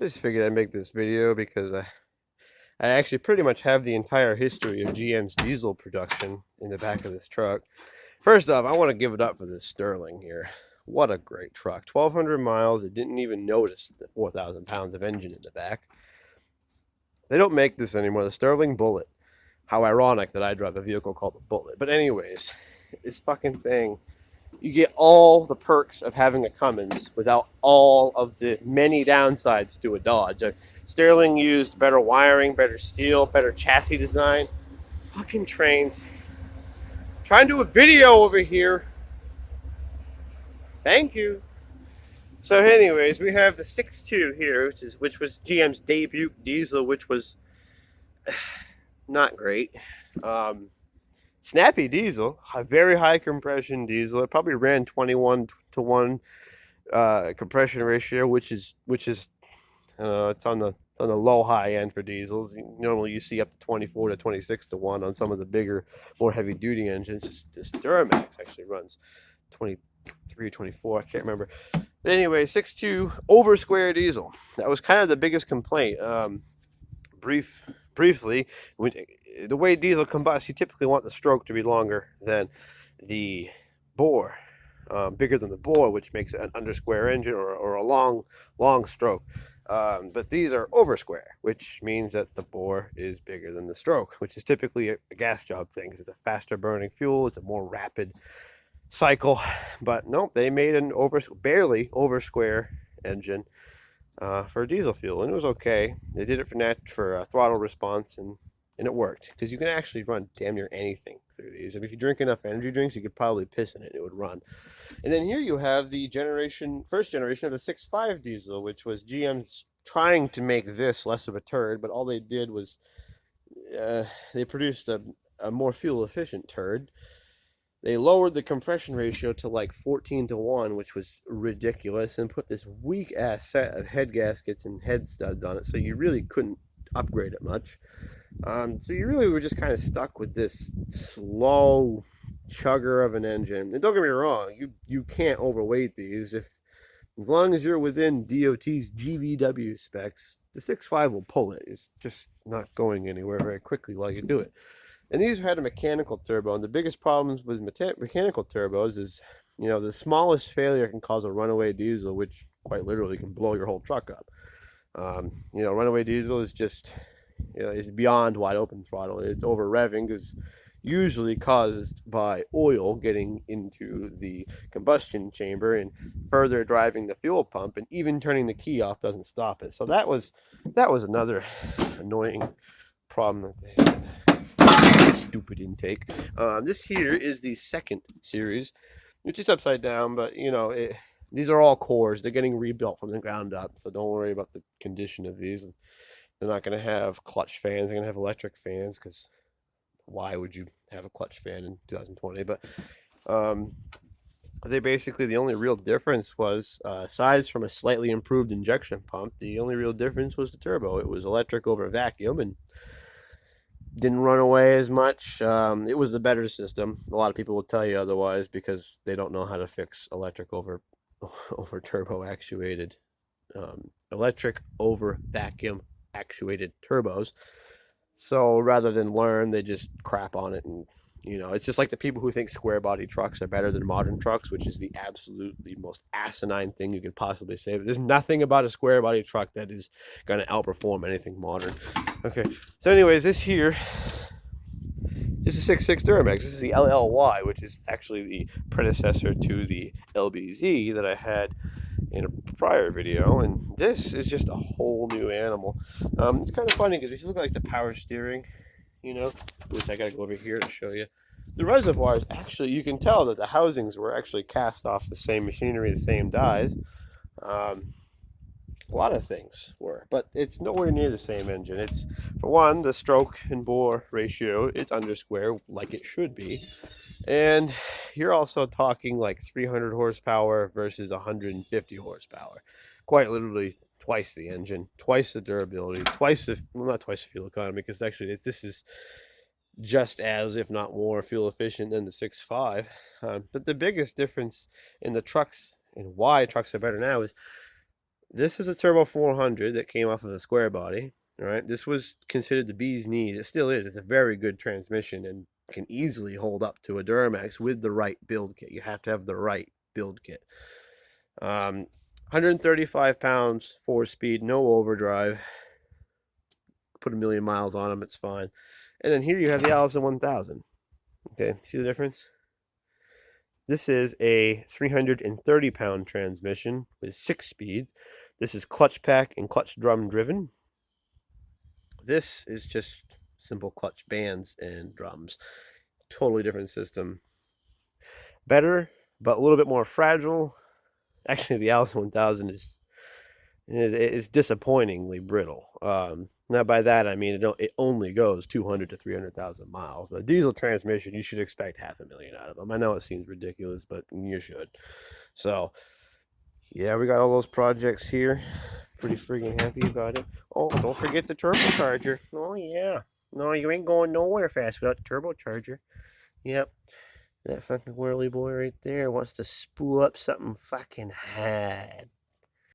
I just figured I'd make this video because I actually pretty much have the entire history of GM's diesel production in the back of this truck. First off, I want to give it up for this Sterling here. What a great truck. 1,200 miles. It didn't even notice the 4,000 pounds of engine in the back. They don't make this anymore. The Sterling Bullet. How ironic that I drive a vehicle called the Bullet. But anyways, this fucking thing, you get all the perks of having a Cummins without all of the many downsides to a Dodge. Sterling used better wiring, better steel, better chassis design. Fucking trains. Trying to do a video over here. Thank you. So anyways, we have the 6.2 here, which was GM's debut diesel, which was not great. Snappy diesel, a very high compression diesel. It probably ran 21-to-1 compression ratio, which is it's on the low high end for diesels. Normally you see up to 24 to 26-to-1 on some of the bigger, more heavy duty engines. This Duramax actually runs 23 or 24, I can't remember. But anyway, 6.2 over square diesel. That was kind of the biggest complaint. Briefly, the way diesel combusts, you typically want the stroke to be longer than the bore, bigger than the bore, which makes it an under square engine or a long stroke. But these are over square, which means that the bore is bigger than the stroke, which is typically a gas job thing because it's a faster burning fuel. It's a more rapid cycle. But nope, they made an barely over square engine for diesel fuel, and it was okay. They did it for throttle response, and it worked because you can actually run damn near anything through these. And if you drink enough energy drinks, you could probably piss in it and it would run. And then here you have the first generation of the 6.5 diesel, which was GM's trying to make this less of a turd, but all they did was they produced a more fuel efficient turd. They lowered the compression ratio to like 14-to-1, which was ridiculous, and put this weak ass set of head gaskets and head studs on it, so you really couldn't upgrade it much. So you really were just kind of stuck with this slow chugger of an engine. And don't get me wrong, you can't overweight these. As long as you're within DOT's GVW specs, the 6.5 will pull it. It's just not going anywhere very quickly while you do it. And these had a mechanical turbo, and the biggest problems with mechanical turbos is, the smallest failure can cause a runaway diesel, which quite literally can blow your whole truck up. Runaway diesel is just, is beyond wide open throttle. It's over revving, is usually caused by oil getting into the combustion chamber and further driving the fuel pump, and even turning the key off doesn't stop it. So that was another annoying problem that they had. Stupid intake. This here is the second series, which is upside down, but these are all cores. They're getting rebuilt from the ground up, so don't worry about the condition of these. They're not going to have clutch fans. They're going to have electric fans, because why would you have a clutch fan in 2020? But the only real difference was, aside from a slightly improved injection pump, the only real difference was the turbo. It was electric over vacuum, and didn't run away as much. It was the better system. A lot of people will tell you otherwise because they don't know how to fix electric over turbo actuated, electric over vacuum actuated turbos. So rather than learn, they just crap on it. And it's just like the people who think square body trucks are better than modern trucks, which is the absolutely most asinine thing you could possibly say. But there's nothing about a square body truck that is going to outperform anything modern. Okay, so anyways, this is a 6.6 Duramax. This is the LLY, which is actually the predecessor to the LBZ that I had in a prior video, and this is just a whole new animal. It's kind of funny because if you look at the power steering, which I gotta go over here to show you, the reservoirs, actually, you can tell that the housings were actually cast off the same machinery, the same dies. A lot of things were, but it's nowhere near the same engine. It's, for one, the stroke and bore ratio, it's under square like it should be. And you're also talking like 300 horsepower versus 150 horsepower. Quite literally twice the engine, twice the durability, not twice the fuel economy, because actually this is just as, if not more, fuel efficient than the 6.5. But the biggest difference in the trucks and why trucks are better now is This is a Turbo 400 that came off of a square body. All right, this was considered the bee's knees. It still is. It's a very good transmission and can easily hold up to a Duramax with the right build kit. You have to have the right build kit. 135 pounds, 4-speed, no overdrive. Put a million miles on them, it's fine. And then here you have the Allison 1000. Okay, see the difference? This is a 330-pound transmission with 6-speed. This is clutch pack and clutch drum driven. This is just simple clutch bands and drums. Totally different system. Better, but a little bit more fragile. Actually, the Allison 1000 is disappointingly brittle. Now by that I mean it only goes 200 to 300,000 miles. But a diesel transmission, you should expect 500,000 out of them. I know it seems ridiculous, but you should. So yeah, we got all those projects here. Pretty freaking happy about it. Oh, don't forget the turbocharger. Oh yeah. No, you ain't going nowhere fast without the turbocharger. Yep. That fucking whirly boy right there wants to spool up something fucking hard.